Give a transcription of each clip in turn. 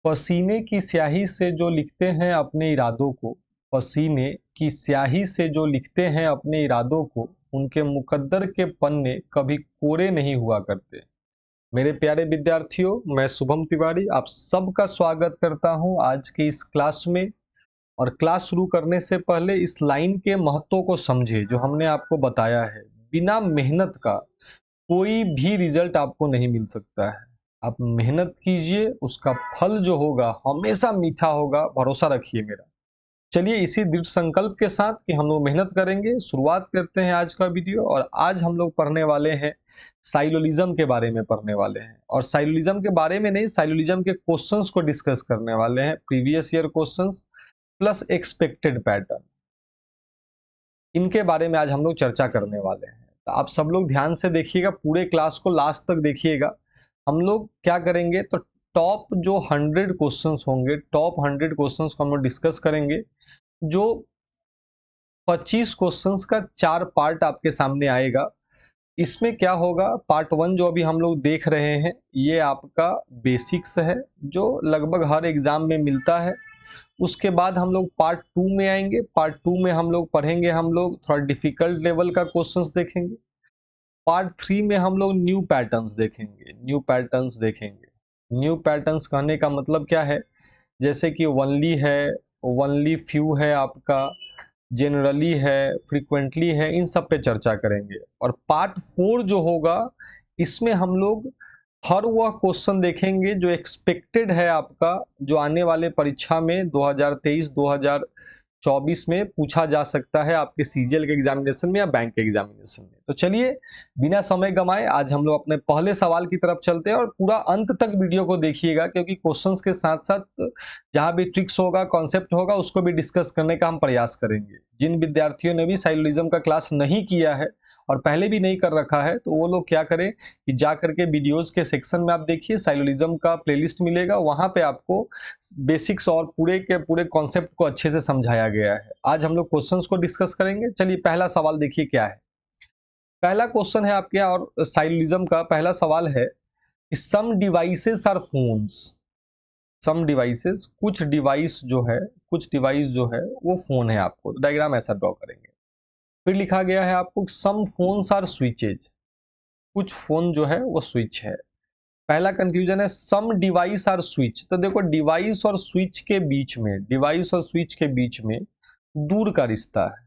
पसीने की स्याही से जो लिखते हैं अपने इरादों को, पसीने की स्याही से जो लिखते हैं अपने इरादों को, उनके मुकद्दर के पन्ने कभी कोरे नहीं हुआ करते। मेरे प्यारे विद्यार्थियों, मैं शुभम तिवारी आप सबका स्वागत करता हूं आज की इस क्लास में। और क्लास शुरू करने से पहले इस लाइन के महत्व को समझे जो हमने आपको बताया है। बिना मेहनत का कोई भी रिजल्ट आपको नहीं मिल सकता है। आप मेहनत कीजिए, उसका फल जो होगा हमेशा मीठा होगा, भरोसा रखिए मेरा। चलिए इसी दृढ़ संकल्प के साथ कि हम लोग मेहनत करेंगे, शुरुआत करते हैं आज का वीडियो। और आज हम लोग पढ़ने वाले हैं साइलोलिज्म के बारे में पढ़ने वाले हैं। और साइलोलिज्म के बारे में नहीं, साइलोलिज्म के क्वेश्चंस को डिस्कस करने वाले हैं, previous year questions plus expected pattern. इनके बारे में आज हम लोग चर्चा करने वाले हैं। तो आप सब लोग ध्यान से देखिएगा, पूरे क्लास को लास्ट तक देखिएगा। हम लोग क्या करेंगे तो टॉप जो 100 क्वेश्चंस होंगे, टॉप 100 क्वेश्चंस को हम लोग डिस्कस करेंगे। जो 25 क्वेश्चंस का 4 पार्ट आपके सामने आएगा। इसमें क्या होगा, पार्ट 1 जो अभी हम लोग देख रहे हैं ये आपका बेसिक्स है जो लगभग हर एग्जाम में मिलता है। उसके बाद हम लोग पार्ट 2 में आएंगे। पार्ट 2 में हम लोग पढ़ेंगे, हम लोग थोड़ा डिफिकल्ट लेवल का क्वेश्चंस देखेंगे। पार्ट 3 में हम लोग न्यू पैटर्न्स देखेंगे, न्यू पैटर्न्स देखेंगे। न्यू पैटर्न्स कहने का मतलब क्या है, जैसे कि वनली है, वनली फ्यू है, आपका जनरली है, फ्रीक्वेंटली है, इन सब पे चर्चा करेंगे। और पार्ट 4 जो होगा इसमें हम लोग हर वह क्वेश्चन देखेंगे जो एक्सपेक्टेड है आपका, जो आने वाले परीक्षा में 2023-2024 में पूछा जा सकता है आपके सीजीएल के एग्जामिनेशन में या बैंक के एग्जामिनेशन में। तो चलिए बिना समय गंवाए आज हम लोग अपने पहले सवाल की तरफ चलते हैं। और पूरा अंत तक वीडियो को देखिएगा क्योंकि क्वेश्चंस के साथ साथ जहां भी ट्रिक्स होगा, कॉन्सेप्ट होगा, उसको भी डिस्कस करने का हम प्रयास करेंगे। जिन विद्यार्थियों ने भी साइलोलिज्म का क्लास नहीं किया है और पहले भी नहीं कर रखा है तो वो लोग क्या करें कि जा करके वीडियोस के सेक्शन में आप देखिए, साइलोलिज्म का प्लेलिस्ट मिलेगा, वहां पे आपको बेसिक्स और पूरे के पूरे कॉन्सेप्ट को अच्छे से समझाया गया है। आज हम लोग क्वेश्चंस को डिस्कस करेंगे। चलिए पहला सवाल देखिए क्या है। पहला क्वेश्चन है आपके और साइलोलिज्म का पहला सवाल है कि some devices are phones. Some devices, कुछ डिवाइस जो है, कुछ डिवाइस जो है वो फोन है। आपको तो डायग्राम ऐसा ड्रॉ करेंगे। फिर लिखा गया है आपको सम फोन्स आर स्विचेज, कुछ फोन जो है वो स्विच है। पहला कंक्लूजन है सम डिवाइस आर स्विच। तो देखो डिवाइस और स्विच के बीच में, डिवाइस और स्विच के बीच में दूर का रिश्ता है।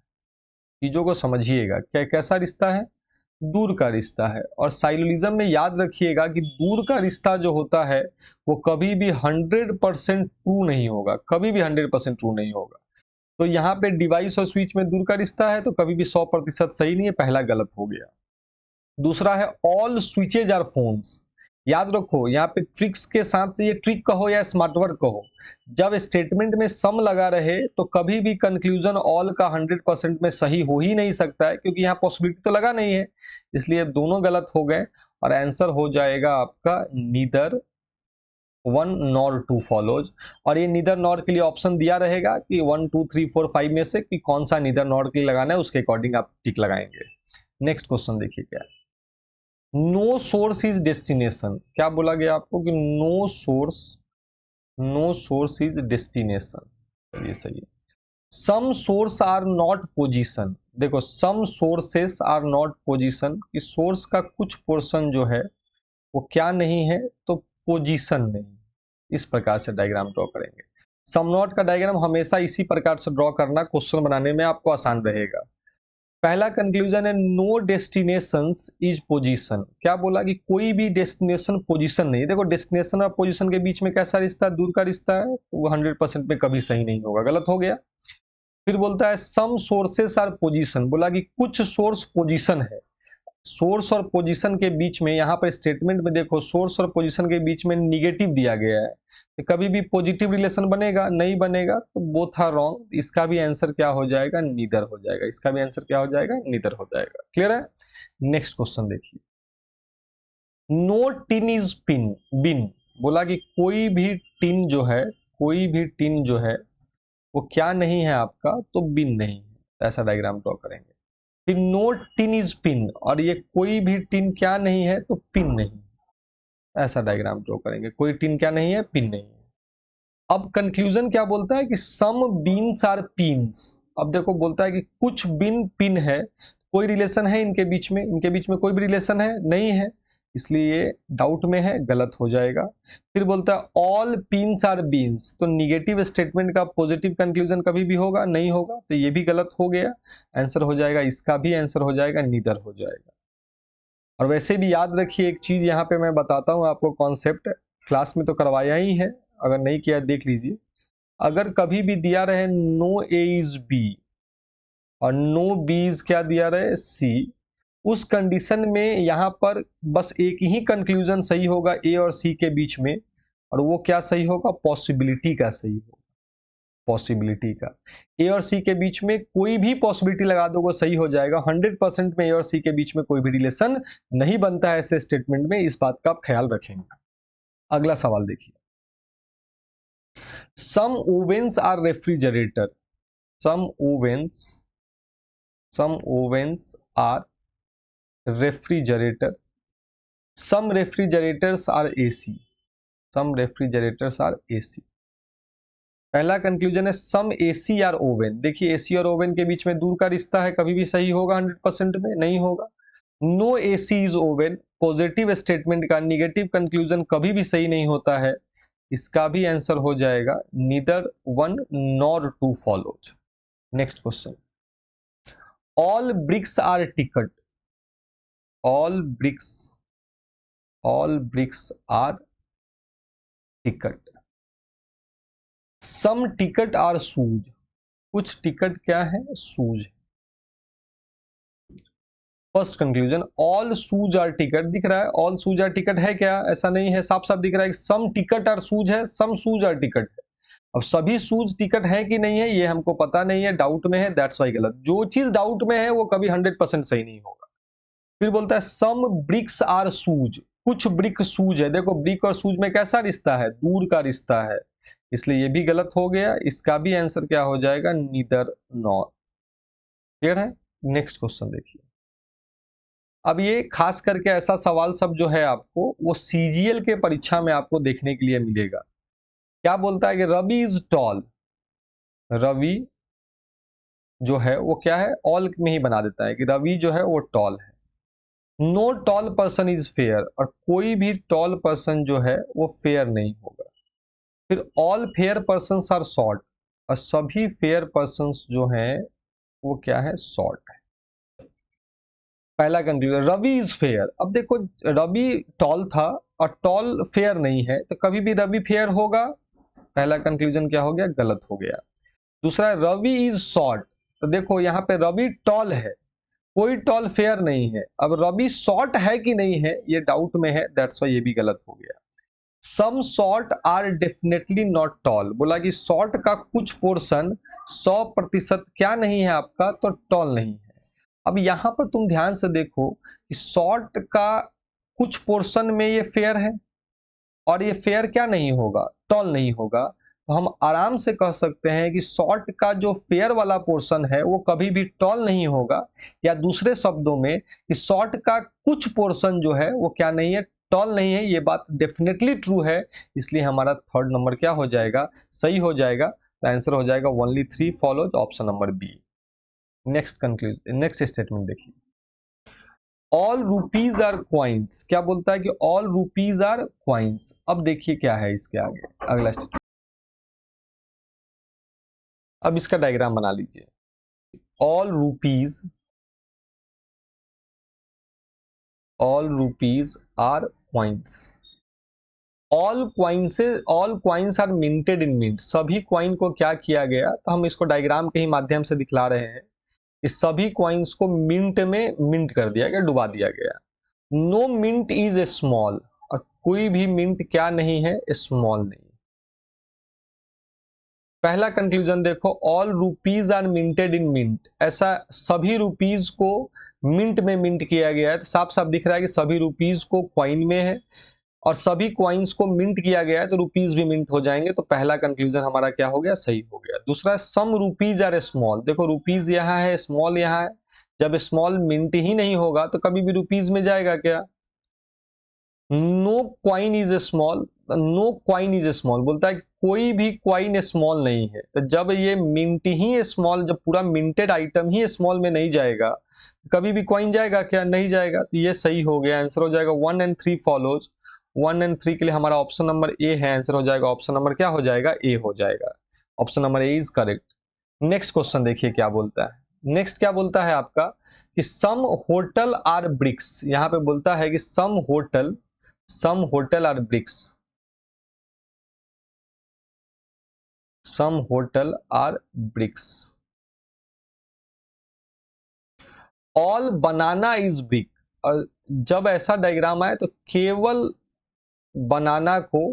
चीजों को समझिएगा, क्या कैसा रिश्ता है, दूर का रिश्ता है। और साइलोलिज्म में याद रखिएगा कि दूर का रिश्ता जो होता है वो कभी भी 100% ट्रू नहीं होगा, कभी भी 100% ट्रू नहीं होगा। तो यहाँ पे डिवाइस और स्विच में दूर का रिश्ता है तो कभी भी 100% सही नहीं है, पहला गलत हो गया। दूसरा है ऑल स्विचेज आर फोन्स। याद रखो यहाँ पे ट्रिक्स के साथ, ये ट्रिक कहो या स्मार्ट वर्क कहो, जब स्टेटमेंट में सम लगा रहे तो कभी भी कंक्लूजन ऑल का 100% में सही हो ही नहीं सकता है क्योंकि यहाँ पॉसिबिलिटी तो लगा नहीं है, इसलिए दोनों गलत हो गए। और आंसर हो जाएगा आपका neither one nor to follows. और ये नीदर नॉर के लिए ऑप्शन दिया रहेगा कि 1 2 3 4 5 में से कि कौन सा नीदर नॉर के लिए लगाना है, उसके अकॉर्डिंग आप टिक लगाएंगे। नेक्स्ट क्वेश्चन देखिए क्या है। No source is destination. क्या बोला गया आपको कि no source, no source is destination. चलिए सही है। Some source are not position. देखो some sources are not position, कि सोर्स का कुछ पोर्शन जो है वो क्या नहीं है, तो पोजीशन नहीं। इस प्रकार से डायग्राम ड्रॉ करेंगे। सम नॉट का डायग्राम हमेशा इसी प्रकार से ड्रॉ करना क्वेश्चन बनाने में आपको आसान रहेगा। पहला कंक्लूजन है नो डेस्टिनेशंस इज पोजीशन। क्या बोला कि कोई भी डेस्टिनेशन पोजीशन नहीं। देखो डेस्टिनेशन और पोजीशन के बीच में कैसा रिश्ता है, दूर का रिश्ता है, तो वो 100% में कभी सही नहीं होगा, गलत हो गया। फिर बोलता है सम सोर्सेस आर पोजीशन, बोला कि कुछ सोर्स पोजीशन है। सोर्स और पोजीशन के बीच में, यहाँ पर स्टेटमेंट में देखो सोर्स और पोजीशन के बीच में निगेटिव दिया गया है, तो कभी भी पॉजिटिव रिलेशन बनेगा नहीं बनेगा, तो बोथ आर रॉन्ग। इसका भी आंसर क्या हो जाएगा, नीदर हो जाएगा। इसका भी आंसर क्या हो जाएगा, नीदर हो जाएगा। क्लियर है। नेक्स्ट क्वेश्चन देखिए। नो टिन इज पिन बिन। बोला कि कोई भी टिन जो है, कोई भी टिन जो है वो क्या नहीं है आपका, तो बिन नहीं है। ऐसा डायग्राम ड्रॉ करेंगे। फिर नो टिन इज पिन, और ये कोई भी टिन क्या नहीं है, तो पिन नहीं। ऐसा डायग्राम ड्रॉ करेंगे। कोई टिन क्या नहीं है, पिन नहीं है। अब कंक्लूजन क्या बोलता है कि सम बीन्स आर पिन्स। अब देखो बोलता है कि कुछ बिन पिन है, कोई रिलेशन है इनके बीच में, इनके बीच में कोई भी रिलेशन है नहीं है, इसलिए ये डाउट में है, गलत हो जाएगा। फिर बोलता है ऑल पिन्स आर बीन्स, तो निगेटिव स्टेटमेंट का पॉजिटिव कंक्लूजन कभी भी होगा नहीं होगा, तो ये भी गलत हो गया। आंसर हो जाएगा, इसका भी आंसर हो जाएगा, नीदर हो जाएगा। और वैसे भी याद रखिए एक चीज यहाँ पे मैं बताता हूँ आपको, कॉन्सेप्ट क्लास में तो करवाया ही है, अगर नहीं किया देख लीजिए। अगर कभी भी दिया रहे नो ए इज बी और नो बी इज क्या दिया रहे सी, उस कंडीशन में यहाँ पर बस एक ही कंक्लूजन सही होगा ए और सी के बीच में, और वो क्या सही होगा, पॉसिबिलिटी का सही होगा, पॉसिबिलिटी का। ए और सी के बीच में कोई भी पॉसिबिलिटी लगा दो वो सही हो जाएगा। 100% में ए और सी के बीच में कोई भी रिलेशन नहीं बनता है ऐसे स्टेटमेंट में, इस बात का आप ख्याल रखेंगे। अगला सवाल देखिए, some ovens are refrigerator, some ovens are refrigerator, some refrigerators are AC, some refrigerators are AC। पहला कंक्लूजन है सम एसी आर ओवन। देखिए एसी और ओवन के बीच में दूर का रिश्ता है, कभी भी सही होगा 100% में नहीं होगा। No AC is oven, positive statement का निगेटिव कंक्लूजन कभी भी सही नहीं होता है, इसका भी आंसर हो जाएगा neither one nor to follows. Next question, all bricks are ticket, all bricks are ticket, some ticket are shoes, कुछ टिकट क्या है, shoes. First conclusion all shoes are ticket दिख रहा है, ऑल शूज आर टिकट है क्या, ऐसा नहीं है, साफ साफ दिख रहा है कि सम टिकट आर शूज है, सम शूज आर टिकट है। अब सभी शूज टिकट है कि नहीं है ये हमको पता नहीं है, डाउट में है, दैट्स वाई गलत। जो चीज डाउट में है वो कभी 100% सही नहीं होगा। फिर बोलता है सम ब्रिक्स आर शूज, कुछ ब्रिक शूज है। देखो ब्रिक और शूज में कैसा रिश्ता है, दूर का रिश्ता है, इसलिए ये भी गलत हो गया, इसका भी आंसर क्या हो जाएगा, नीदर नॉर। क्लियर है। नेक्स्ट क्वेश्चन देखिए, अब ये खास करके ऐसा सवाल सब जो है आपको वो सीजीएल के परीक्षा में आपको देखने के लिए मिलेगा। क्या बोलता है कि रवि इज टॉल, रवि जो है वो क्या है, ऑल में ही बना देता है कि रवि जो है वो टॉल है। No tall person is fair, और कोई भी टॉल पर्सन जो है वो फेयर नहीं होगा। फिर all fair person are short, और सभी फेयर पर्सन जो हैं वो क्या है, शॉर्ट है। पहला कंक्लूजन रवि इज फेयर। अब देखो रवि टॉल था और टॉल फेयर नहीं है, तो कभी भी रवि फेयर होगा, पहला कंक्लूजन क्या हो गया, गलत हो गया। दूसरा रवि इज शॉर्ट, तो देखो यहाँ पे रवि टॉल है, कोई टॉल फेयर नहीं है। अब रवि शॉर्ट है कि नहीं है ये डाउट में है, दैट्स वाई ये भी गलत हो गया। Some short are definitely not tall, बोला कि शॉर्ट का कुछ पोर्शन 100% क्या नहीं है आपका, तो टॉल नहीं है। अब यहां पर तुम ध्यान से देखो कि शॉर्ट का कुछ पोर्शन में ये फेयर है, और ये फेयर क्या नहीं होगा, टॉल नहीं होगा। तो हम आराम से कह सकते हैं कि शॉर्ट का जो फेयर वाला पोर्शन है वो कभी भी टॉल नहीं होगा, या दूसरे शब्दों में कि शॉर्ट का कुछ पोर्शन जो है वो क्या नहीं है, टॉल नहीं है। ये बात डेफिनेटली ट्रू है, इसलिए हमारा थर्ड नंबर क्या हो जाएगा, सही हो जाएगा। तो आंसर हो जाएगा only 3 follows, option number B. Next conclusion, next statement देखिए, ऑल रुपीज आर क्वाइंस। क्या बोलता है कि ऑल रुपीज आर क्वाइंस। अब देखिए क्या है इसके आगे, अगला स्टेटमेंट। अब इसका डायग्राम बना लीजिए, all rupees are coins, all coins are minted in mint. सभी क्वाइन को क्या किया गया, तो हम इसको डायग्राम के ही माध्यम से दिखला रहे हैं। इस सभी क्वाइंस को मिंट में मिंट कर दिया गया, डुबा दिया गया। No mint is a small, और कोई भी मिंट क्या नहीं है, स्मॉल नहीं। पहला कंक्लूजन देखो, all rupees are minted in mint, ऐसा सभी रुपीज को मिंट में मिंट किया गया है, तो साफ साफ दिख रहा है कि सभी रुपीज को क्वाइन में है, और सभी क्वाइंस को मिंट किया गया है तो रुपीज भी मिंट हो जाएंगे। तो पहला कंक्लूजन हमारा क्या हो गया, सही हो गया। दूसरा, सम रुपीज आर स्मॉल। देखो रुपीज यहाँ है, स्मॉल यहाँ है, जब स्मॉल मिंट ही नहीं होगा तो कभी भी रुपीज में जाएगा क्या। No coin is a small, no coin is a small, बोलता है कोई भी कॉइन स्मॉल नहीं है। तो जब ये मिंट ही स्मॉल, जब पूरा मिंटेड आइटम ही स्मॉल में नहीं जाएगा, कभी भी कॉइन जाएगा क्या? नहीं जाएगा। तो ये सही हो गया, आंसर हो जाएगा 1 and 3 फॉलोज। 1 and 3 के लिए हमारा ऑप्शन नंबर ए है, आंसर हो जाएगा ऑप्शन नंबर क्या हो जाएगा? ए हो जाएगा। Option number A is correct. Next question देखिए क्या बोलता है। नेक्स्ट क्या बोलता है आपका कि सम होटल आर ब्रिक्स। यहां पे बोलता है कि some hotel are bricks, some hotel are bricks, all banana is brick. और जब ऐसा डायग्राम आए तो केवल बनाना को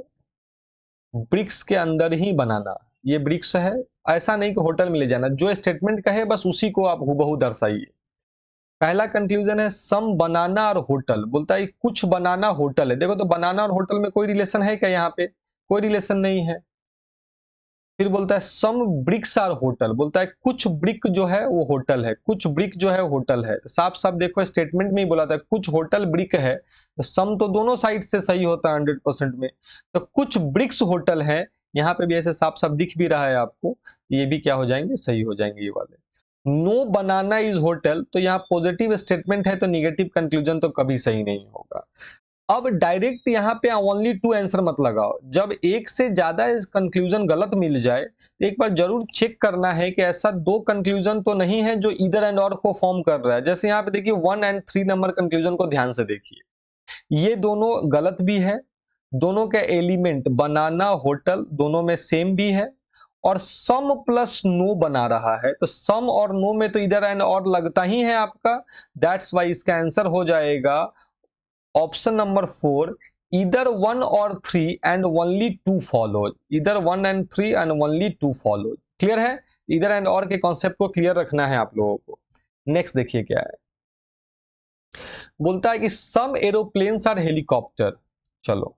ब्रिक्स के अंदर ही बनाना, ये ब्रिक्स है, ऐसा नहीं कि होटल में ले जाना। जो स्टेटमेंट कहे बस उसी को आप हूबहू दर्शाइए। पहला कंक्लूजन है सम बनाना और होटल, बोलता है कुछ बनाना होटल है। देखो तो बनाना और होटल में कोई रिलेशन है क्या? यहाँ पे कोई रिलेशन नहीं है। फिर बोलता है सम ब्रिक्स आर होटल, बोलता है कुछ ब्रिक जो है वो होटल है, कुछ ब्रिक जो है होटल है। तो साफ साफ देखो स्टेटमेंट में ही बोला था कुछ होटल ब्रिक है, तो सम तो दोनों साइड से सही होता है 100% में। तो कुछ ब्रिक्स होटल है, यहाँ पे भी ऐसे साफ साफ दिख भी रहा है आपको, ये भी क्या हो जाएंगे? सही हो जाएंगे ये वाले। नो बनाना इज होटल, तो यहाँ पॉजिटिव स्टेटमेंट है तो निगेटिव कंक्लूजन तो कभी सही नहीं होगा। अब डायरेक्ट यहाँ पे ओनली टू आंसर मत लगाओ। जब एक से ज्यादा कंक्लूजन गलत मिल जाए तो एक बार जरूर चेक करना है कि ऐसा दो कंक्लूजन तो नहीं है जो इधर एंड और को फॉर्म कर रहा है। जैसे यहाँ पे देखिए 1 and 3 नंबर कंक्लूजन को ध्यान से देखिए, ये दोनों गलत भी है, दोनों के एलिमेंट बनाना होटल दोनों में सेम भी है, और सम प्लस नो बना रहा है। तो सम और नो में तो इधर एंड और लगता ही है आपका, दैट्स वाई इसका आंसर हो जाएगा ऑप्शन नंबर 4, इधर 1 और 3 एंड ओनली 2 फॉलोज। इधर 1 and 3 and only 2 follows. Clear है? इधर एंड और के कॉन्सेप्ट को क्लियर रखना है आप लोगों को। नेक्स्ट देखिए क्या है, बोलता है कि सम एरोप्लेन्स आर हेलीकॉप्टर। चलो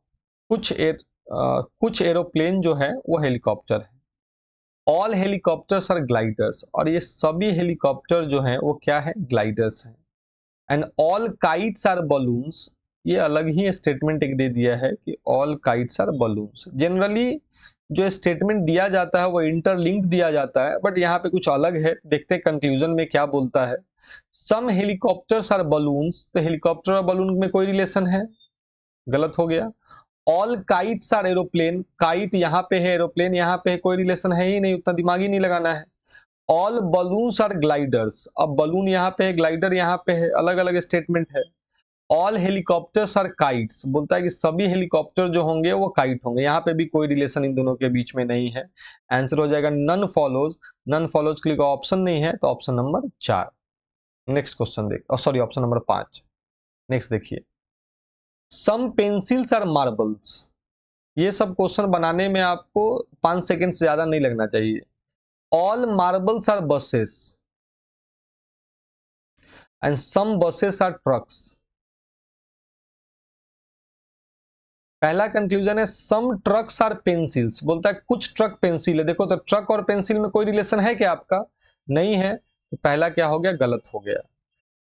कुछ एरोप्लेन जो है वो हेलीकॉप्टर है। ऑल हेलीकॉप्टर्स आर ग्लाइडर्स, और ये सभी हेलीकॉप्टर जो है वो क्या है? ग्लाइडर्स हैं। And all kites are balloons, ये अलग ही स्टेटमेंट एक दे दिया है कि all kites are balloons. Generally जो स्टेटमेंट दिया जाता है वो इंटरलिंक्ड दिया जाता है, बट यहाँ पे कुछ अलग है। देखते हैं कंक्लूजन में क्या बोलता है। सम हेलीकॉप्टर्स आर बलून्स, तो हेलीकॉप्टर और बलून में कोई रिलेशन है? गलत हो गया। All kites are aeroplane, kite यहाँ पे है, एरोप्लेन यहाँ पे है, कोई रिलेशन है ही नहीं, उतना दिमाग ही नहीं लगाना है। ऑल बलून्स आर ग्लाइडर्स, अब बलून यहाँ पे है, ग्लाइडर यहाँ पे है, अलग अलग स्टेटमेंट है। ऑल हेलीकॉप्टर्स आर काइट्स, बोलता है कि सभी हेलीकॉप्टर जो होंगे वो काइट होंगे, यहाँ पे भी कोई रिलेशन इन दोनों के बीच में नहीं है। आंसर हो जाएगा नन फॉलोज। नन फॉलोज के लिए ऑप्शन नहीं है, तो option number 4। Next question sorry option number 5। Next देखिए, सम पेंसिल्स आर मार्बल्स। ये सब क्वेश्चन बनाने में आपको 5 सेकंड से ज्यादा नहीं लगना चाहिए। All marbles are buses and some buses are trucks. पहला कंक्लूजन है सम ट्रक्स आर पेंसिल्स, बोलता है कुछ ट्रक पेंसिल है। देखो तो ट्रक और पेंसिल में कोई रिलेशन है क्या आपका? नहीं है, तो पहला क्या हो गया? गलत हो गया।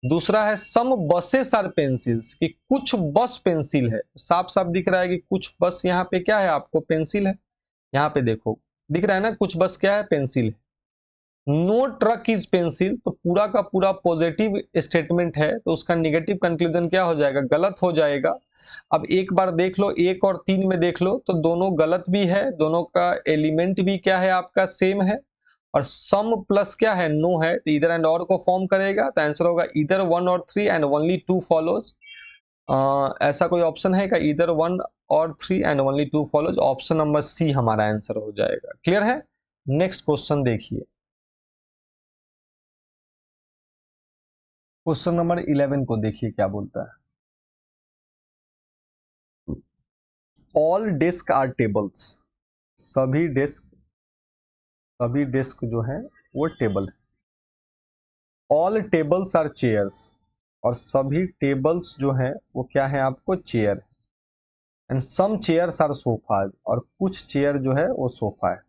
दूसरा है सम बसेस आर पेंसिल्स, कि कुछ बस पेंसिल है। साफ साफ दिख रहा है कि कुछ बस यहाँ पे क्या है आपको? पेंसिल है। यहाँ पे देखो दिख रहा है ना, कुछ बस क्या है? पेंसिल है। नो ट्रक इज पेंसिल, तो पूरा का पूरा पॉजिटिव स्टेटमेंट है, तो उसका निगेटिव कंक्लूजन क्या हो जाएगा? गलत हो जाएगा। अब एक बार देख लो, 1 और 3 में देख लो तो दोनों गलत भी है, दोनों का एलिमेंट भी क्या है आपका? सेम है। और सम प्लस क्या है? नो है, तो इधर एंड और को फॉर्म करेगा, तो आंसर होगा इधर 1 और 3 एंड ओनली 2 फॉलोज। ऐसा कोई ऑप्शन है क्या? इधर 1 और 3 and only 2 follows. Option number C हमारा आंसर हो जाएगा। क्लियर है? नेक्स्ट क्वेश्चन देखिए, क्वेश्चन नंबर 11 को देखिए क्या बोलता है। ऑल डेस्क आर टेबल्स, सभी डेस्क जो है वो टेबल है। ऑल टेबल्स आर चेयर्स, और सभी टेबल्स जो है वो क्या है आपको? Chair. And some chairs are sofas, और कुछ चेयर जो है वो सोफा है।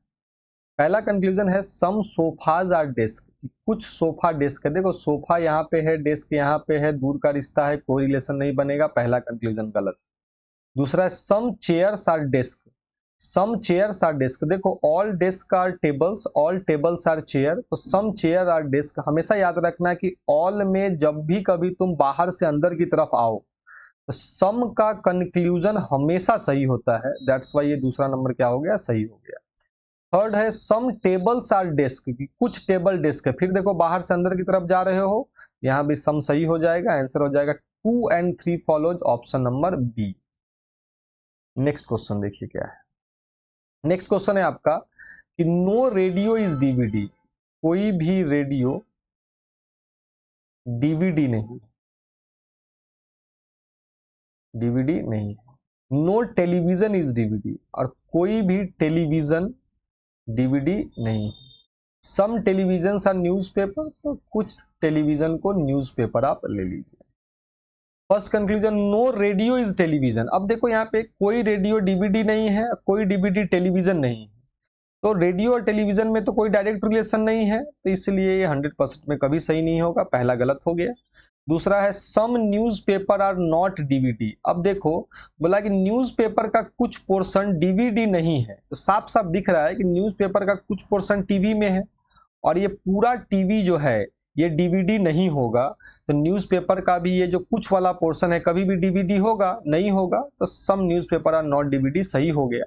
पहला कंक्लूजन है सम सोफाज आर डेस्क, कुछ सोफा डेस्क है। देखो सोफा यहाँ पे है, डेस्क यहाँ पे है, दूर का रिश्ता है, कोई रिलेशन नहीं बनेगा, पहला कंक्लूजन गलत। दूसरा है some chairs are desk, some chairs are desk, देखो all desk are tables, all tables are chair, तो सम चेयर आर डेस्क। हमेशा याद रखना है कि ऑल में जब भी कभी तुम बाहर से अंदर की तरफ आओ तो सम का कंक्लूजन हमेशा सही होता है, दैट्स वाई ये दूसरा नंबर क्या हो गया, सही हो गया। थर्ड है सम टेबल्स आर डेस्क, कुछ टेबल डेस्क है, फिर देखो बाहर से अंदर की तरफ जा रहे हो, यहां भी सम सही हो जाएगा, आंसर हो जाएगा 2 and 3 follows, option number B. Next question देखिए क्या है। नेक्स्ट क्वेश्चन है आपका कि नो रेडियो इज डीवीडी, कोई भी रेडियो डीवीडी नहीं, डीवीडी नहीं है। नो टेलीविजन इज डीवीडी, और कोई भी टेलीविजन डीवीडी नहीं है। सम टेलीविजन आर न्यूज़पेपर, तो कुछ टेलीविजन को न्यूज़पेपर आप ले लीजिए। First conclusion no radio is television. अब देखो यहाँ पे कोई रेडियो डीवीडी नहीं है, कोई डीवीडी टेलीविजन नहीं है, तो रेडियो और टेलीविजन में तो कोई डायरेक्ट रिलेशन नहीं है, तो इसलिए ये 100% में कभी सही नहीं होगा, पहला गलत हो गया। दूसरा है सम न्यूज़पेपर आर नॉट डीवीडी। अब देखो बोला कि न्यूज़पेपर का कुछ पोर्शन डीवीडी नहीं है, तो साफ साफ दिख रहा है कि न्यूज़पेपर का कुछ पोर्शन टीवी में है, और ये पूरा टीवी जो है ये डीवीडी नहीं होगा, तो न्यूज़पेपर का भी ये जो कुछ वाला पोर्शन है कभी भी डीवीडी होगा नहीं होगा, तो some newspaper are not DVD सही हो गया।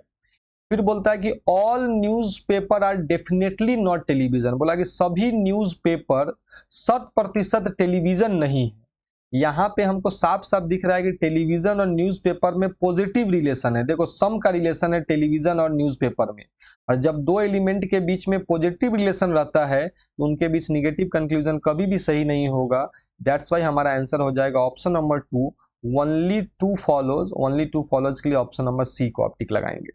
फिर बोलता है कि all newspaper are definitely not television, बोला कि सभी न्यूज़पेपर 100% टेलीविजन नहीं है। यहाँ पे हमको साफ साफ दिख रहा है कि टेलीविजन और न्यूज़पेपर में पॉजिटिव रिलेशन है, देखो सम का रिलेशन है टेलीविजन और न्यूज़पेपर में, और जब दो एलिमेंट के बीच में पॉजिटिव रिलेशन रहता है तो उनके बीच निगेटिव कंक्लूजन कभी भी सही नहीं होगा, दैट्स वाई हमारा आंसर हो जाएगा option number 2, only 2 follows. Only 2 follows के लिए ऑप्शन नंबर सी को आप टिक लगाएंगे।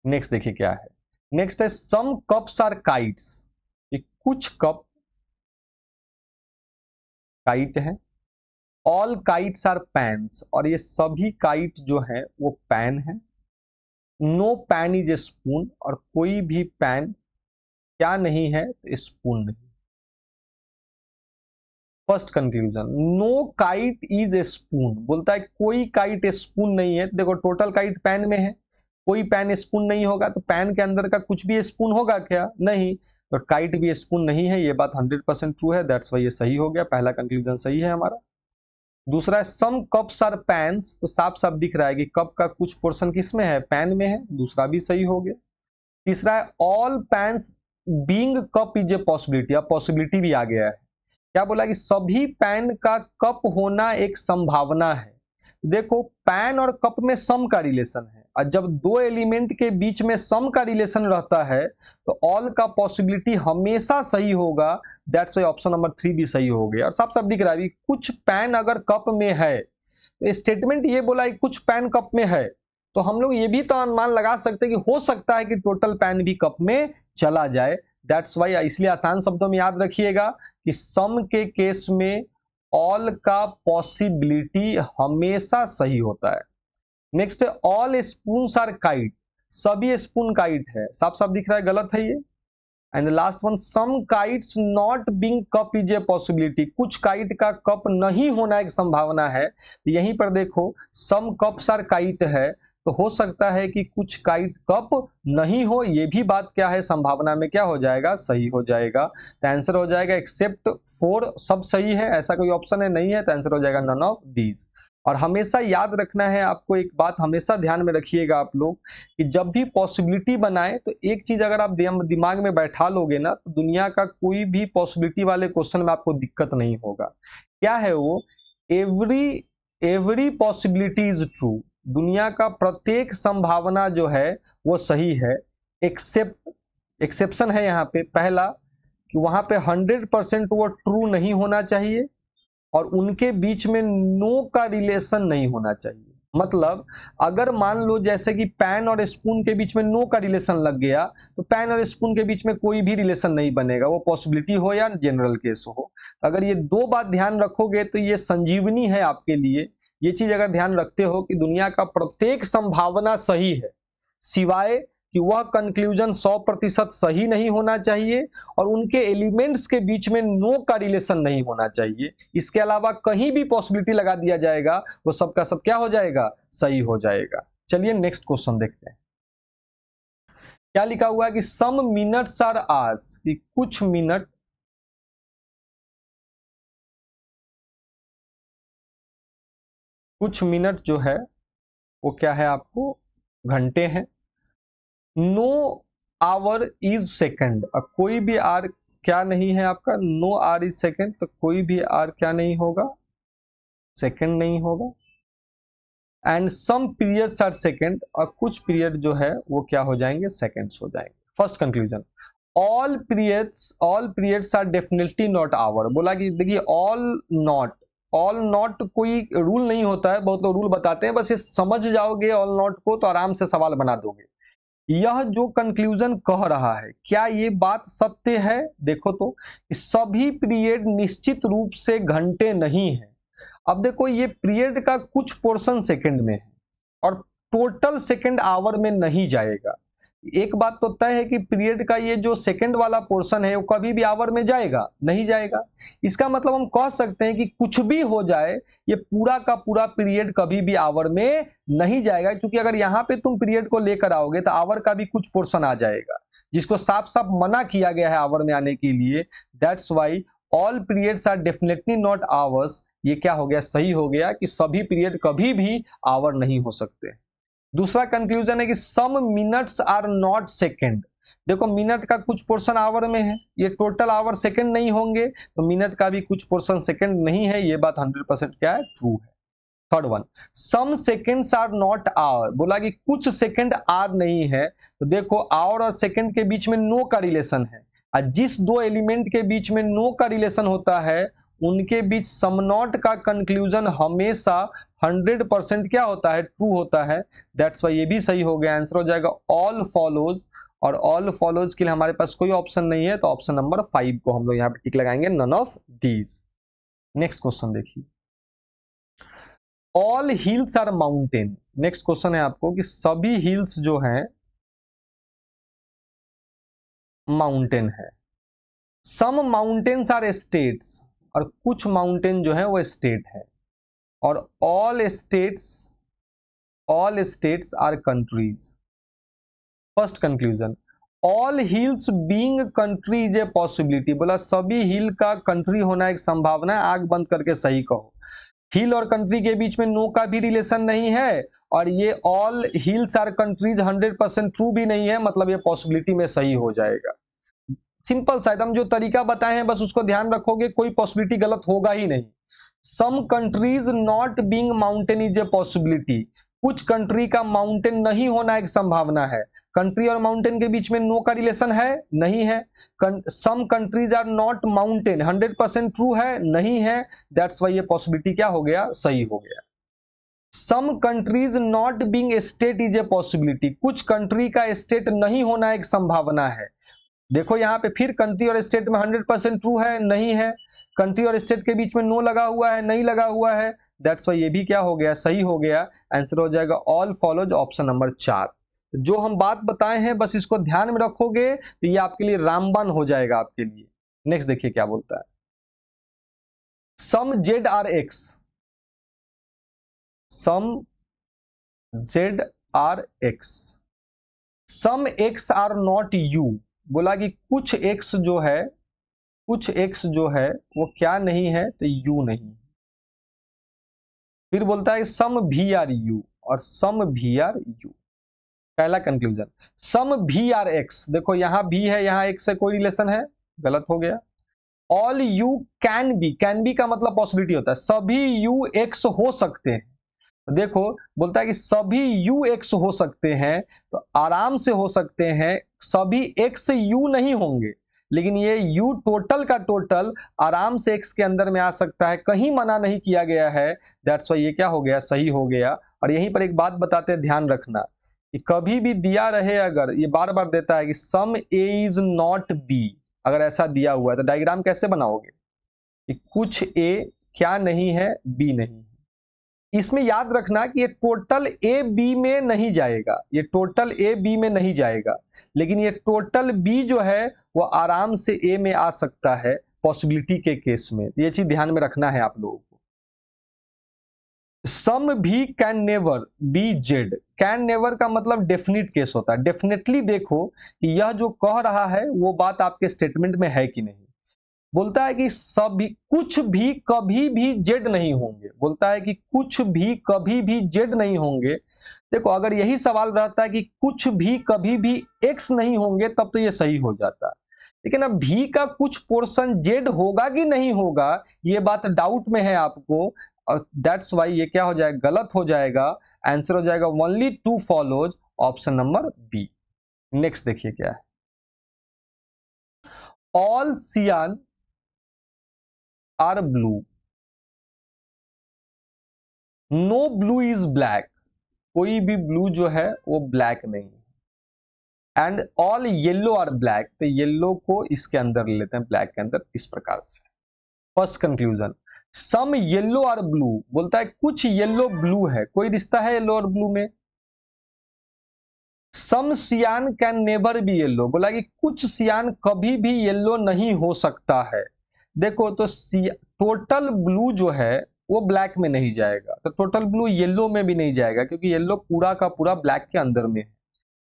नेक्स्ट देखिए क्या है। नेक्स्ट है सम कप्स आर काइट्स, कुछ कप काइट है। ऑल काइट्स आर पैन्स, और ये सभी काइट जो है वो पैन है। No pan is a spoon, और कोई भी पैन क्या नहीं है, तो स्पून नहीं। First conclusion no kite is a spoon, बोलता है कोई काइट स्पून नहीं है, देखो टोटल काइट पैन में है, कोई पैन स्पून नहीं होगा, तो पैन के अंदर का कुछ भी स्पून होगा क्या, नहीं, तो काइट भी स्पून नहीं है, ये बात 100% ट्रू है, दैट्स वाई ये सही हो गया, पहला कंक्लूजन सही है हमारा। दूसरा है सम कप्स आर पैन्स, तो साफ साफ दिख रहा है कि कप का कुछ पोर्शन किस में है, पैन में है, दूसरा भी सही हो गया। तीसरा है all pans being cup is a possibility, अब पॉसिबिलिटी भी आ गया है, क्या बोला कि सभी पैन का कप होना एक संभावना है। देखो पैन और कप में सम का रिलेशन है, और जब दो एलिमेंट के बीच में सम का रिलेशन रहता है तो ऑल का पॉसिबिलिटी हमेशा सही होगा, दैट्स वाई ऑप्शन नंबर 3 भी सही हो गया। और साफ साफ दिख रहा है कुछ पैन अगर कप में है, तो स्टेटमेंट ये बोला कि कुछ पैन कप में है, तो हम लोग ये भी तो अनुमान लगा सकते हैं कि हो सकता है कि टोटल पैन भी कप में चला जाए, दैट्स वाई, इसलिए आसान शब्दों में याद रखिएगा कि सम के केस में ऑल का पॉसिबिलिटी हमेशा सही होता है। नेक्स्ट है ऑल स्पून्स आर काइट, सभी स्पून काइट है, साफ साफ दिख रहा है गलत है ये। And last one some kites not being cup is a possibility, कुछ काइट का कप नहीं होना एक संभावना है, यहीं पर देखो सम कप्स आर काइट है, तो हो सकता है कि कुछ काइट कप नहीं हो, ये भी बात क्या है संभावना में क्या हो जाएगा, सही हो जाएगा, तो आंसर हो जाएगा एक्सेप्ट 4 सब सही है, ऐसा कोई ऑप्शन है नहीं है, तो आंसर हो जाएगा नन ऑफ दीज। और हमेशा याद रखना है आपको, एक बात हमेशा ध्यान में रखिएगा आप लोग कि जब भी पॉसिबिलिटी बनाए तो एक चीज अगर आप दिमाग में बैठा लोगे ना, तो दुनिया का कोई भी पॉसिबिलिटी वाले क्वेश्चन में आपको दिक्कत नहीं होगा। क्या है वो, एवरी पॉसिबिलिटी इज ट्रू, दुनिया का प्रत्येक संभावना जो है वो सही है, एक्सेप्शन है यहाँ पे पहला कि वहां पे 100% वो ट्रू नहीं होना चाहिए, और उनके बीच में नो का रिलेशन नहीं होना चाहिए। मतलब अगर मान लो जैसे कि पैन और स्पून के बीच में नो का रिलेशन लग गया, तो पैन और स्पून के बीच में कोई भी रिलेशन नहीं बनेगा, वो पॉसिबिलिटी हो या जनरल केस हो। अगर ये दो बात ध्यान रखोगे तो ये संजीवनी है आपके लिए। ये चीज अगर ध्यान रखते हो कि दुनिया का प्रत्येक संभावना सही है, सिवाय कि वह कंक्लूजन 100% सही नहीं होना चाहिए और उनके एलिमेंट्स के बीच में नो का रिलेशन नहीं होना चाहिए, इसके अलावा कहीं भी पॉसिबिलिटी लगा दिया जाएगा वो सब का सब क्या हो जाएगा, सही हो जाएगा। चलिए नेक्स्ट क्वेश्चन देखते हैं। क्या लिखा हुआ है कि सम मिनट्स आर आवर्स, कि कुछ मिनट जो है वो क्या है, आपको घंटे हैं। नो आवर इज सेकंड, कोई भी आर क्या नहीं है आपका, नो आर इज सेकंड, तो कोई भी आर क्या नहीं होगा, सेकंड नहीं होगा। And some periods are second, और कुछ पीरियड जो है वो क्या हो जाएंगे, सेकंड्स हो जाएंगे। First conclusion, all periods are definitely not hour. बोला कि देखिए ऑल नॉट कोई रूल नहीं होता है, बहुत लोग रूल बताते हैं, बस ये समझ जाओगे ऑल नॉट को तो आराम से सवाल बना दोगे। यह जो कंक्लूजन कह रहा है, क्या ये बात सत्य है? देखो तो, सभी पीरियड निश्चित रूप से घंटे नहीं है। अब देखो, ये पीरियड का कुछ पोर्शन सेकंड में है और टोटल सेकंड आवर में नहीं जाएगा। एक बात तो तय है कि पीरियड का ये जो सेकंड वाला पोर्शन है वो कभी भी आवर में जाएगा नहीं जाएगा। इसका मतलब हम कह सकते हैं कि कुछ भी हो जाए, ये पूरा का पूरा पीरियड कभी भी आवर में नहीं जाएगा, क्योंकि अगर यहाँ पे तुम पीरियड को लेकर आओगे तो आवर का भी कुछ पोर्शन आ जाएगा, जिसको साफ साफ मना किया गया है आवर में आने के लिए। That's why all periods are definitely not hours. ये क्या हो गया, सही हो गया कि सभी पीरियड कभी भी आवर नहीं हो सकते। दूसरा कंक्लूजन है कि some minutes are not second. देखो, मिनट का कुछ पोर्शन आवर में है, ये टोटल आवर सेकंड नहीं होंगे, तो मिनट का भी कुछ पोर्शन सेकंड नहीं है। ये बात 100% क्या है, ट्रू है। Third one, some seconds are not hour. बोला कि कुछ सेकंड आर नहीं है, तो देखो आवर और सेकंड के बीच में नो का रिलेशन है, और जिस दो एलिमेंट के बीच में नो का रिलेशन होता है उनके बीच सम नॉट का कंक्लूजन हमेशा 100% क्या होता है, ट्रू होता है। दैट्स वाई ये भी सही हो गया। आंसर हो जाएगा ऑल फॉलोज, और ऑल फॉलोज के लिए हमारे पास कोई ऑप्शन नहीं है, तो ऑप्शन नंबर 5 को हम लोग यहाँ पे टिक लगाएंगे, none of these. Next question देखिए, all hills are mountain. Next question है आपको कि सभी हिल्स जो हैं माउंटेन है। सम माउंटेन्स आर स्टेट्स, और कुछ माउंटेन जो है वो स्टेट है। और all states are countries. First conclusion, all hills being country is a possibility. बोला सभी हिल का कंट्री होना एक संभावना है। आंख बंद करके सही कहो, हिल और कंट्री के बीच में नो का भी रिलेशन नहीं है, और ये all hills are countries 100% true भी नहीं है, मतलब ये पॉसिबिलिटी में सही हो जाएगा। सिंपल सा एकदम, जो तरीका बताए हैं बस उसको ध्यान रखोगे, कोई पॉसिबिलिटी गलत होगा ही नहीं। Some countries not being mountain is a possibility. कुछ कंट्री का माउंटेन नहीं होना एक संभावना है। कंट्री और माउंटेन के बीच में नो का रिलेशन है, नहीं है। Some countries are not mountain 100% true है, नहीं है। दैट्स वाई ये पॉसिबिलिटी क्या हो गया, सही हो गया। Some countries not being state is a possibility. कुछ कंट्री का स्टेट नहीं होना एक संभावना है। देखो यहाँ पे फिर कंट्री और स्टेट में 100% ट्रू है, नहीं है। कंट्री और स्टेट के बीच में नो लगा हुआ है, नहीं लगा हुआ है। दैट्स वाई ये भी क्या हो गया, सही हो गया। आंसर हो जाएगा ऑल फॉलोज, ऑप्शन नंबर 4। जो हम बात बताए हैं बस इसको ध्यान में रखोगे तो ये आपके लिए रामबाण हो जाएगा आपके लिए। नेक्स्ट देखिए क्या बोलता है, some Z are X, some Z are X, some X are not U. बोला कि कुछ एक्स जो है, कुछ एक्स जो है वो क्या नहीं है, तो यू नहीं। फिर बोलता है सम भी आर यू, और सम भी आर यू। पहला कंक्लूजन, सम भी आर एक्स। देखो यहां भी है, यहां एक्स से कोई रिलेशन है, गलत हो गया। ऑल यू कैन बी का मतलब पॉसिबिलिटी होता है, सभी यू एक्स हो सकते हैं। देखो बोलता है कि सभी यू एक्स हो सकते हैं, तो आराम से हो सकते हैं। सभी एक्स यू नहीं होंगे, लेकिन ये यू टोटल का टोटल आराम से एक्स के अंदर में आ सकता है, कहीं मना नहीं किया गया है। दैट्स वाई ये क्या हो गया, सही हो गया। और यहीं पर एक बात बताते हैं, ध्यान रखना कि कभी भी दिया रहे, अगर ये बार बार देता है कि सम ए इज नॉट बी, अगर ऐसा दिया हुआ है तो डायग्राम कैसे बनाओगे कि कुछ ए क्या नहीं है, बी नहीं है। इसमें याद रखना कि ये टोटल ए बी में नहीं जाएगा, ये टोटल ए बी में नहीं जाएगा, लेकिन ये टोटल बी जो है वो आराम से ए में आ सकता है पॉसिबिलिटी के केस में। ये चीज ध्यान में रखना है आप लोगों को। सम भी can never B Z. Can never का मतलब डेफिनेट केस होता है। डेफिनेटली देखो कि यह जो कह रहा है वो बात आपके स्टेटमेंट में है कि नहीं। बोलता है कि सभी कुछ भी कभी भी जेड नहीं होंगे। बोलता है कि कुछ भी कभी भी जेड नहीं होंगे। देखो अगर यही सवाल रहता है कि कुछ भी कभी भी एक्स नहीं होंगे तब तो ये सही हो जाता। लेकिन अब भी का कुछ पोर्शन जेड होगा कि नहीं होगा ये बात डाउट में है आपको। दैट्स वाई ये क्या हो जाएगा, गलत हो जाएगा। आंसर हो जाएगा only two follows, option number B. Next देखिए क्या है, all cyan are blue, no blue is black. कोई भी ब्लू जो है वो ब्लैक नहीं है। And all yellow are black, तो येलो को इसके अंदर लेते हैं, ब्लैक के अंदर, इस प्रकार से। First conclusion, some yellow are blue, बोलता है कुछ येलो ब्लू है। कोई रिश्ता है येलो और ब्लू में? सम सियान कैन नेवर बी येलो, बोला कि कुछ सियान कभी भी येलो नहीं हो सकता है। देखो तो टोटल ब्लू जो है वो ब्लैक में नहीं जाएगा, तो टोटल ब्लू येलो में भी नहीं जाएगा, क्योंकि येलो पूरा का पूरा ब्लैक के अंदर में है।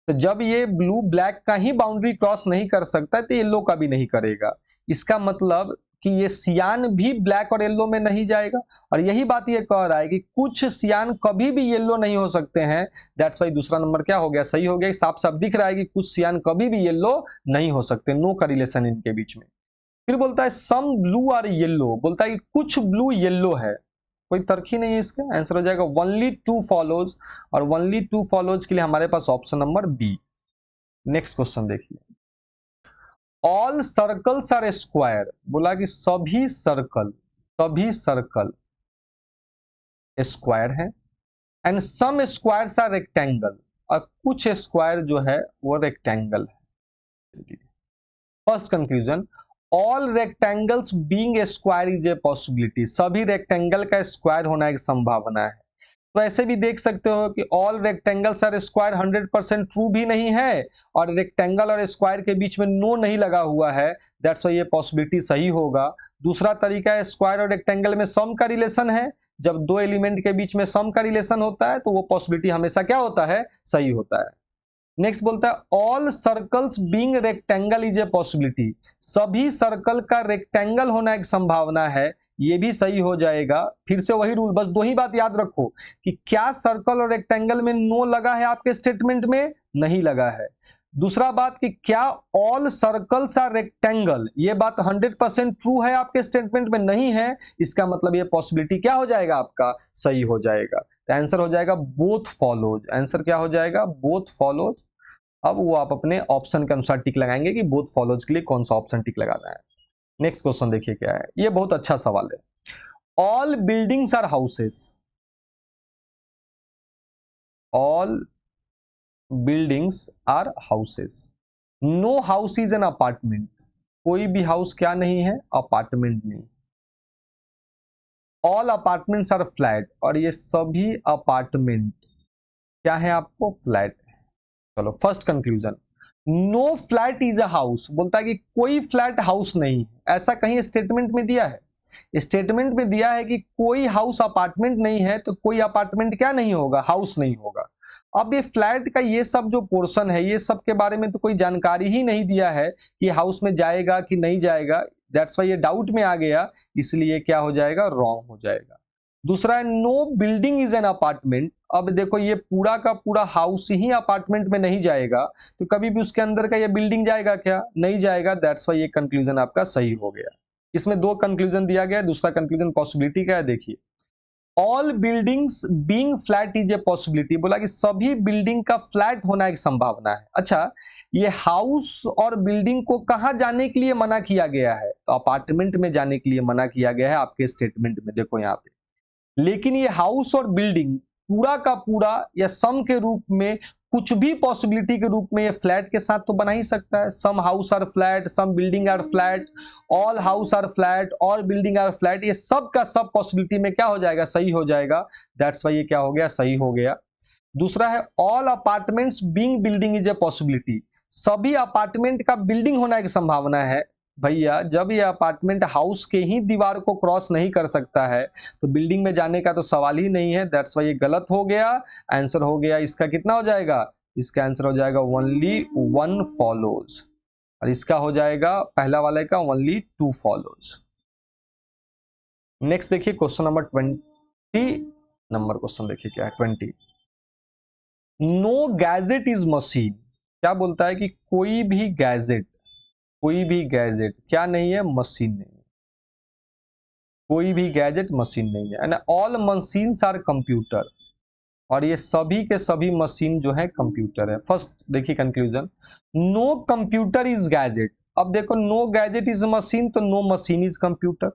तो जब ये ब्लू ब्लैक का ही बाउंड्री क्रॉस नहीं कर सकता तो येलो का भी नहीं करेगा। इसका मतलब कि ये सियान भी ब्लैक और येलो में नहीं जाएगा। और यही बात ये कह रहा है कि कुछ सियान कभी भी येलो नहीं हो सकते हैं। दैट्स वाई दूसरा नंबर क्या हो गया, सही हो गया। साफ साफ दिख रहा है कि कुछ सियान कभी भी येलो नहीं हो सकते, नो का रिलेशन इनके बीच में। फिर बोलता है सम ब्लू आर येलो, बोलता है कि कुछ ब्लू येलो है। कोई तर्क ही नहीं है इसका। आंसर हो जाएगा ओनली टू फॉलोज, और ओनली टू फॉलोज के लिए हमारे पास option number B. Next question देखिए, ऑल सर्कल्स आर स्क्वायर, बोला कि सभी सर्कल स्क्वायर है। And some squares are rectangle, और कुछ स्क्वायर जो है वो रेक्टेंगल है। First conclusion, all rectangles being a square is a possibility, सभी रेक्टेंगल का स्क्वायर होना एक संभावना है। तो ऐसे भी देख सकते हो कि all rectangles are square 100% true भी नहीं है, और रेक्टेंगल और स्क्वायर के बीच में नो नहीं लगा हुआ है। दैट्स वाई ये पॉसिबिलिटी सही होगा। दूसरा तरीका है, स्क्वायर और रेक्टेंगल में सम का रिलेशन है। जब दो एलिमेंट के बीच में सम का रिलेशन होता है तो वो पॉसिबिलिटी हमेशा क्या होता है, सही होता है। नेक्स्ट बोलता है all circles being rectangle is a possibility, सभी सर्कल का रेक्टेंगल होना एक संभावना है। ये भी सही हो जाएगा। फिर से वही रूल, बस दो ही बात याद रखो कि क्या सर्कल और रेक्टेंगल में नो लगा है आपके स्टेटमेंट में, नहीं लगा है। दूसरा बात कि क्या ऑल सर्कल्स आर रेक्टेंगल, ये बात 100% ट्रू है आपके स्टेटमेंट में, नहीं है। इसका मतलब ये पॉसिबिलिटी क्या हो जाएगा, आपका सही हो जाएगा। तो आंसर हो जाएगा बोथ फॉलोज। आंसर क्या हो जाएगा, बोथ फॉलोज। अब वो आप अपने ऑप्शन के अनुसार टिक लगाएंगे कि बोथ फॉलोज के लिए कौन सा ऑप्शन टिक लगाना है। नेक्स्ट क्वेश्चन देखिए क्या है, ये बहुत अच्छा सवाल है। All buildings are houses, all buildings are houses, no house is an apartment, कोई भी हाउस क्या नहीं है, अपार्टमेंट नहीं। ऑल अपार्टमेंट्स आर फ्लैट, और ये सभी अपार्टमेंट क्या है, आपको फ्लैट है। चलो first conclusion, no flat is a house, बोलता है कि कोई फ्लैट हाउस नहीं है। ऐसा कहीं स्टेटमेंट में दिया है? स्टेटमेंट में दिया है कि कोई हाउस अपार्टमेंट नहीं है, तो कोई अपार्टमेंट क्या नहीं होगा, हाउस नहीं होगा। अब ये फ्लैट का ये सब जो पोर्शन है, ये सब के बारे में तो कोई जानकारी ही नहीं दिया है कि हाउस में जाएगा कि नहीं जाएगा। दैट्स वाई ये डाउट में आ गया, इसलिए क्या हो जाएगा, रॉन्ग हो जाएगा। दूसरा है no building is an apartment. अब देखो ये पूरा का पूरा हाउस ही अपार्टमेंट में नहीं जाएगा, तो कभी भी उसके अंदर का ये बिल्डिंग जाएगा क्या, नहीं जाएगा। दैट्स वाई ये कंक्लूजन आपका सही हो गया। इसमें दो कंक्लूजन दिया गया, दूसरा कंक्लूजन पॉसिबिलिटी का है, देखिए। All buildings being flat is a possibility, बोला कि सभी बिल्डिंग का फ्लैट होना एक संभावना है। अच्छा, ये हाउस और बिल्डिंग को कहां जाने के लिए मना किया गया है, तो अपार्टमेंट में जाने के लिए मना किया गया है आपके स्टेटमेंट में, देखो यहां पे। लेकिन ये हाउस और बिल्डिंग पूरा का पूरा या सम के रूप में, कुछ भी पॉसिबिलिटी के रूप में ये फ्लैट के साथ तो बना ही सकता है। Some house are flat, some building are flat, all house are flat, all building are flat, ये सब का सब पॉसिबिलिटी में क्या हो जाएगा, सही हो जाएगा। दैट्स वाई ये क्या हो गया, सही हो गया। दूसरा है all apartments being building is a possibility, सभी अपार्टमेंट का बिल्डिंग होना एक संभावना है। भैया जब ये अपार्टमेंट हाउस के ही दीवार को क्रॉस नहीं कर सकता है तो बिल्डिंग में जाने का तो सवाल ही नहीं है। दैट्स वाई ये गलत हो गया। आंसर हो गया इसका कितना हो जाएगा, इसका आंसर हो जाएगा ओनली वन फॉलोज, और इसका हो जाएगा पहला वाले का ओनली टू फॉलोज। नेक्स्ट देखिए क्वेश्चन नंबर 20 नंबर क्वेश्चन देखिए क्या है 20। No gadget is machine. क्या बोलता है कि कोई भी गैजेट क्या नहीं है, मशीन नहीं है। कोई भी गैजेट मशीन नहीं है। And all machines are computer, और ये सभी के सभी मशीन जो है कंप्यूटर है। फर्स्ट देखिए conclusion, no computer is gadget. अब देखो नो गैजेट इज मशीन तो नो मशीन इज कंप्यूटर।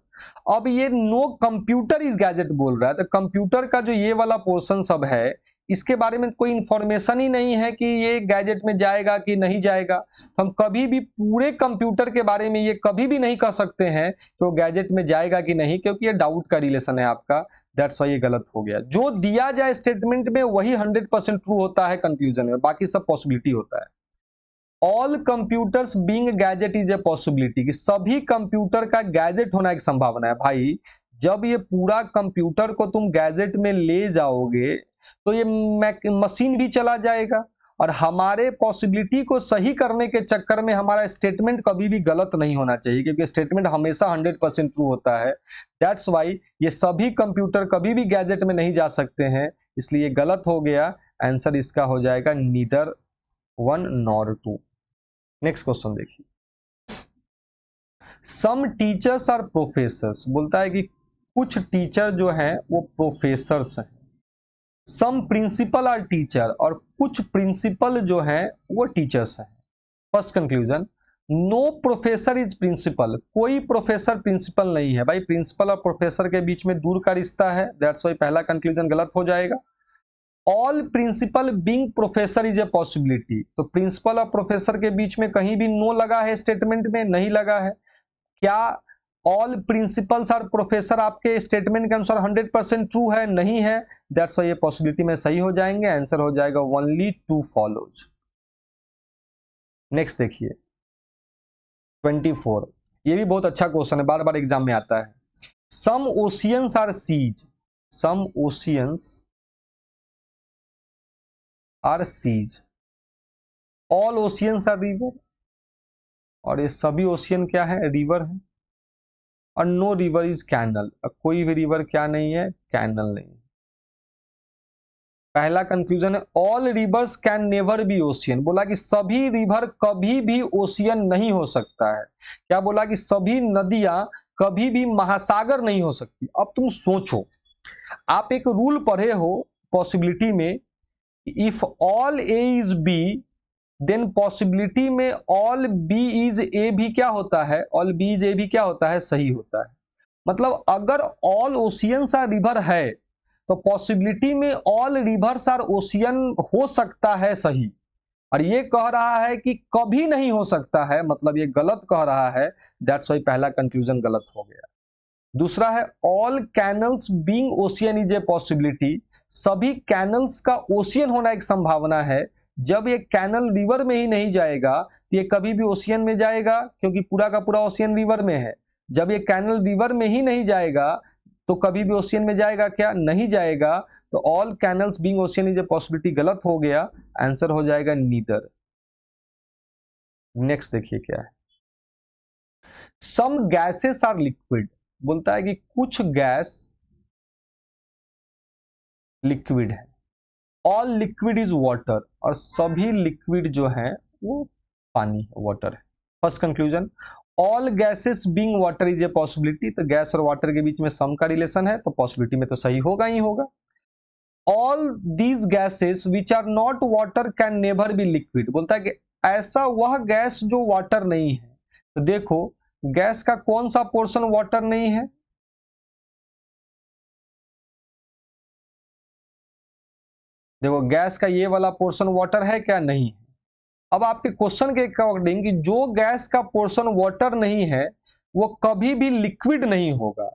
अब ये नो कंप्यूटर इज गैजेट बोल रहा है तो कंप्यूटर का जो ये वाला पोर्शन सब है इसके बारे में कोई इंफॉर्मेशन ही नहीं है कि ये गैजेट में जाएगा कि नहीं जाएगा। तो हम कभी भी पूरे कंप्यूटर के बारे में ये कभी भी नहीं कह सकते हैं कि वो गैजेट में जाएगा कि नहीं, क्योंकि ये डाउट का रिलेशन है आपका। दैट्स वाई ये गलत हो गया। जो दिया जाए स्टेटमेंट में वही 100% ट्रू होता है कंक्लूजन में, बाकी सब पॉसिबिलिटी होता है। All computers being gadget is a possibility, कि सभी कंप्यूटर का गैजेट होना एक संभावना है। भाई जब ये पूरा कंप्यूटर को तुम गैजेट में ले जाओगे तो ये मशीन भी चला जाएगा, और हमारे पॉसिबिलिटी को सही करने के चक्कर में हमारा स्टेटमेंट कभी भी गलत नहीं होना चाहिए, क्योंकि स्टेटमेंट हमेशा 100% ट्रू होता है। दैट्स वाई ये सभी कंप्यूटर कभी भी गैजेट में नहीं जा सकते हैं, इसलिए गलत हो गया। आंसर इसका हो जाएगा नीदर 1 नॉर 2। नेक्स्ट क्वेश्चन देखिए, सम टीचर्स आर प्रोफेसर्स। बोलता है कि कुछ टीचर जो हैं वो प्रोफेसर्स हैं। सम प्रिंसिपल आर टीचर, और कुछ प्रिंसिपल जो हैं वो टीचर्स हैं। First conclusion, no professor is principal. कोई प्रोफेसर प्रिंसिपल नहीं है। भाई प्रिंसिपल और प्रोफेसर के बीच में दूर का रिश्ता है। दैट्स वाई पहला कंक्लूजन गलत हो जाएगा। All principal being professor is a possibility, तो प्रिंसिपल और प्रोफेसर के बीच में कहीं भी नो लगा है, स्टेटमेंट में नहीं लगा है। क्या ऑल प्रिंसिपल्स आर प्रोफेसर आपके स्टेटमेंट के अनुसार 100% ट्रू है? नहीं है। दैट्स वाई ये पॉसिबिलिटी में सही हो जाएंगे। आंसर हो जाएगा ओनली टू फॉलोज। नेक्स्ट देखिए 24, ये भी बहुत अच्छा क्वेश्चन है, बार बार एग्जाम में आता है। Some oceans are seas. Some oceans are seas, all oceans are river, और ये सभी ओशियन क्या है, रिवर है। और नो रिवर इज कैनल, कोई भी रिवर क्या नहीं है, कैनल नहीं। पहला कंक्लूजन है all reverse can never B ocean. बोला कि सभी रिवर कभी भी ओशियन नहीं हो सकता है। क्या बोला कि सभी नदियां कभी भी महासागर नहीं हो सकती। अब तुम सोचो, आप एक रूल पढ़े हो पॉसिबिलिटी में, if all A is B then possibility में ऑल बी इज ए भी क्या होता है, ऑल बी इज ए भी क्या होता है, सही होता है। मतलब अगर ऑल ओशियंस आर रिवर है तो पॉसिबिलिटी में ऑल रिवर्स आर ओशियन हो सकता है सही, और ये कह रहा है कि कभी नहीं हो सकता है, मतलब ये गलत कह रहा है। दैट्स वाई पहला कंक्लूजन गलत हो गया। दूसरा है all canals being ocean is a possibility. सभी कैनल्स का ओशियन होना एक संभावना है। जब ये कैनल रिवर में ही नहीं जाएगा तो ये कभी भी ओशियन में जाएगा, क्योंकि पूरा का पूरा ओशियन रिवर में है। जब ये कैनल रिवर में ही नहीं जाएगा तो कभी भी ओशियन में जाएगा क्या, नहीं जाएगा। तो all canals being ocean is a possibility गलत हो गया। आंसर हो जाएगा नीदर। नेक्स्ट देखिए क्या है, सम गैसेस आर लिक्विड। बोलता है कि कुछ गैस लिक्विड है। ऑल लिक्विड इज वाटर, और सभी लिक्विड जो है वो पानी वाटर है। First conclusion, all gases being water is a possibility, तो गैस और वाटर के बीच में सम का रिलेशन है, तो पॉसिबिलिटी में तो सही होगा ही होगा। All these gases which are not water can never be liquid. बोलता है कि ऐसा वह गैस जो वाटर नहीं है। तो देखो गैस का कौन सा पोर्शन वाटर नहीं है, देखो गैस का ये वाला पोर्शन वाटर है क्या, नहीं है। अब आपके क्वेश्चन के अकॉर्डिंग कि जो गैस का पोर्शन वाटर नहीं है वो कभी भी लिक्विड नहीं होगा,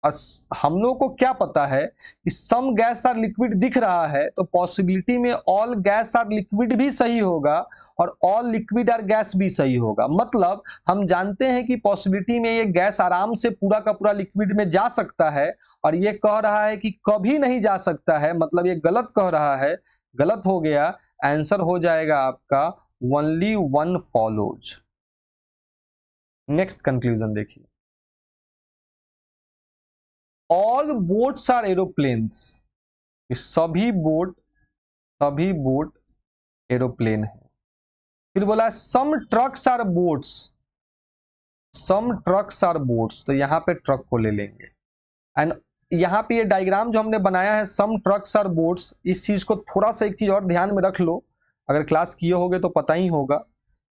और हम लोग को क्या पता है कि सम गैस आर लिक्विड दिख रहा है, तो पॉसिबिलिटी में ऑल गैस आर लिक्विड भी सही होगा और ऑल लिक्विड आर गैस भी सही होगा। मतलब हम जानते हैं कि पॉसिबिलिटी में ये गैस आराम से पूरा का पूरा लिक्विड में जा सकता है, और ये कह रहा है कि कभी नहीं जा सकता है, मतलब ये गलत कह रहा है, गलत हो गया। आंसर हो जाएगा आपका only one follows. Next conclusion देखिए, ऑल बोट्स आर एरोप्लेन्स, सभी बोट एरोप्लेन है। फिर बोला सम ट्रक्स आर बोट्स, तो यहां पे ट्रक को ले लेंगे। एंड यहां पे ये डायग्राम जो हमने बनाया है सम ट्रक्स आर बोट्स, इस चीज को थोड़ा सा एक चीज और ध्यान में रख लो, अगर क्लास किए होगे तो पता ही होगा।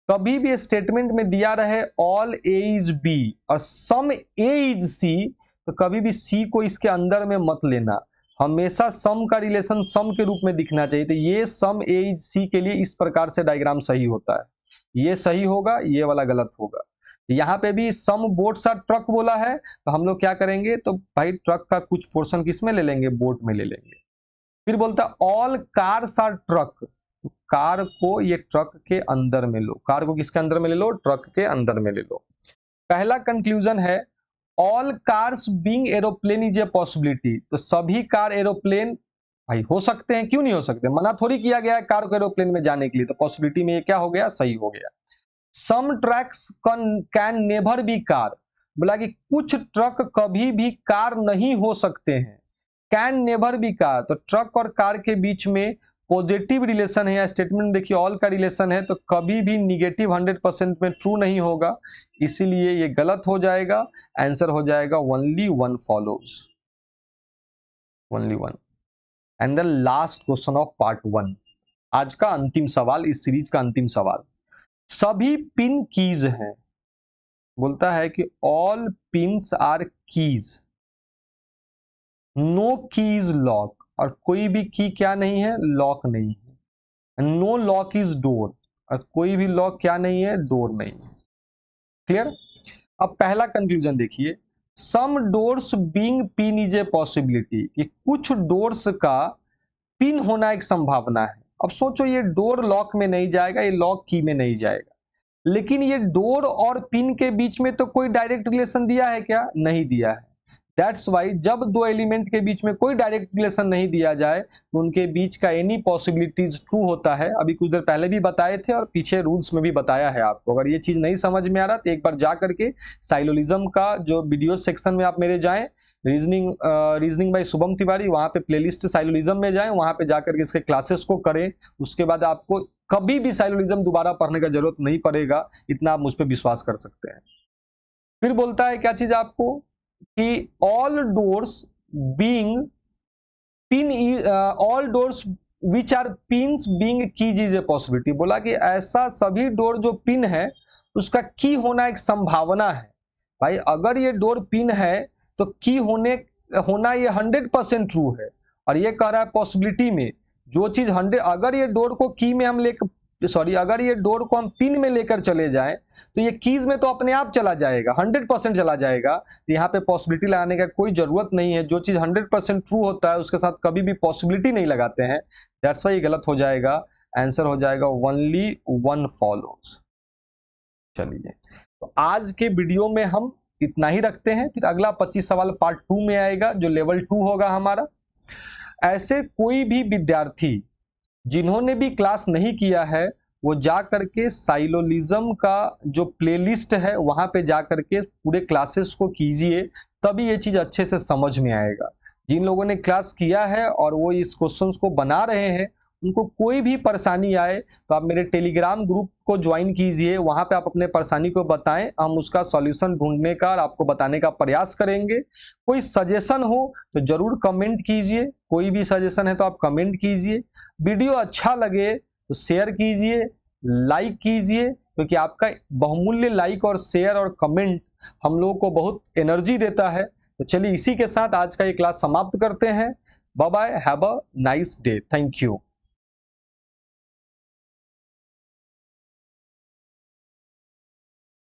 कभी भी स्टेटमेंट में दिया रहे ऑल ए इज बी और सम ए इज सी, तो कभी भी सी को इसके अंदर में मत लेना, हमेशा सम का रिलेशन सम के रूप में दिखना चाहिए। तो ये सम ए इज सी के लिए इस प्रकार से डायग्राम सही होता है, ये सही होगा, ये वाला गलत होगा। यहाँ पे भी सम बोट्स आर ट्रक बोला है, तो हम लोग क्या करेंगे, तो भाई ट्रक का कुछ पोर्शन किस में ले लेंगे, बोट में ले लेंगे। फिर बोलता है ऑल कार्स आर ट्रक, तो कार को ये ट्रक के अंदर में लो, कार को किसके अंदर में ले लो, ट्रक के अंदर में ले लो। पहला कंक्लूजन है all cars being aeroplane is a possibility, तो सभी कार एरोप्लेन भाई हो सकते हैं, क्यों नहीं हो सकते, मना थोड़ी किया गया है कार को एरोप्लेन में जाने के लिए, तो पॉसिबिलिटी में ये क्या हो गया, सही हो गया। Some trucks can never be car, बोला कि कुछ ट्रक कभी भी कार नहीं हो सकते हैं, कैन नेवर बी कार, तो ट्रक और कार के बीच में पॉजिटिव रिलेशन है, या स्टेटमेंट देखिए ऑल का रिलेशन है, तो कभी भी निगेटिव 100% में ट्रू नहीं होगा, इसीलिए ये गलत हो जाएगा। आंसर हो जाएगा only one follows, only one. And the last question of part 1, आज का अंतिम सवाल, इस सीरीज का अंतिम सवाल, सभी पिन कीज हैं, बोलता है कि all pins are keys, no keys lock, और कोई भी की क्या नहीं है, लॉक नहीं है। नो लॉक इज डोर, और कोई भी लॉक क्या नहीं है, डोर नहीं है। क्लियर। अब पहला कंक्लूजन देखिए, some doors being pin is a possibility, कि कुछ डोर्स का पिन होना एक संभावना है। अब सोचो ये डोर लॉक में नहीं जाएगा, ये लॉक की में नहीं जाएगा, लेकिन ये डोर और पिन के बीच में तो कोई डायरेक्ट रिलेशन दिया है क्या, नहीं दिया है। दैट्स वाई जब दो एलिमेंट के बीच में कोई डायरेक्ट रिलेशन नहीं दिया जाए तो उनके बीच का एनी पॉसिबिलिटीज ट्रू होता है। अभी कुछ देर पहले भी बताए थे और पीछे रूल्स में भी बताया है आपको। अगर ये चीज नहीं समझ में आ रहा तो एक बार जा करके साइलोलिज्म का जो वीडियो सेक्शन में आप मेरे जाएं, रीजनिंग बाय शुभम तिवारी, वहां पे प्लेलिस्ट साइलोलिज्म में जाएं, वहां पे जाकर के इसके क्लासेस को करें। उसके बाद आपको कभी भी साइलोलिज्म दोबारा पढ़ने का जरूरत नहीं पड़ेगा, इतना आप मुझ पर विश्वास कर सकते हैं। फिर बोलता है क्या चीज आपको कि all doors being pin, all doors which are pins being keys is a possibility. बोला कि ऐसा सभी डोर जो पिन है उसका की होना एक संभावना है। भाई अगर ये डोर पिन है तो की होना ये 100% ट्रू है, और ये कह रहा है पॉसिबिलिटी में जो चीज 100, अगर ये डोर को की में हम अगर ये डोर को हम पिन में लेकर चले जाएं तो ये कीज में तो अपने आप चला जाएगा, 100% चला जाएगा। तो यहाँ पे पॉसिबिलिटी लगाने का कोई जरूरत नहीं है। जो चीज 100% ट्रू होता है उसके साथ कभी भी पॉसिबिलिटी नहीं लगाते हैं। दैट्स वाई गलत हो जाएगा। आंसर हो जाएगा ओनली वन फॉलोज। चलिए तो आज के वीडियो में हम इतना ही रखते हैं। फिर अगला 25 सवाल पार्ट 2 में आएगा जो लेवल 2 होगा हमारा। ऐसे कोई भी विद्यार्थी जिन्होंने भी क्लास नहीं किया है वो जा करके साइलोलिज्म का जो प्लेलिस्ट है वहां पे जा करके पूरे क्लासेस को कीजिए, तभी ये चीज अच्छे से समझ में आएगा। जिन लोगों ने क्लास किया है और वो इस क्वेश्चंस को बना रहे हैं उनको कोई भी परेशानी आए तो आप मेरे टेलीग्राम ग्रुप को ज्वाइन कीजिए। वहां पे आप अपने परेशानी को बताएं, हम उसका सॉल्यूशन ढूंढने का और आपको बताने का प्रयास करेंगे। कोई सजेशन हो तो जरूर कमेंट कीजिए, कोई भी सजेशन है तो आप कमेंट कीजिए। वीडियो अच्छा लगे तो शेयर कीजिए, लाइक कीजिए, क्योंकि आपका बहुमूल्य लाइक और शेयर और कमेंट हम लोगों को बहुत एनर्जी देता है। तो चलिए इसी के साथ आज का ये क्लास समाप्त करते हैं। Bye bye, have a nice day, thank you.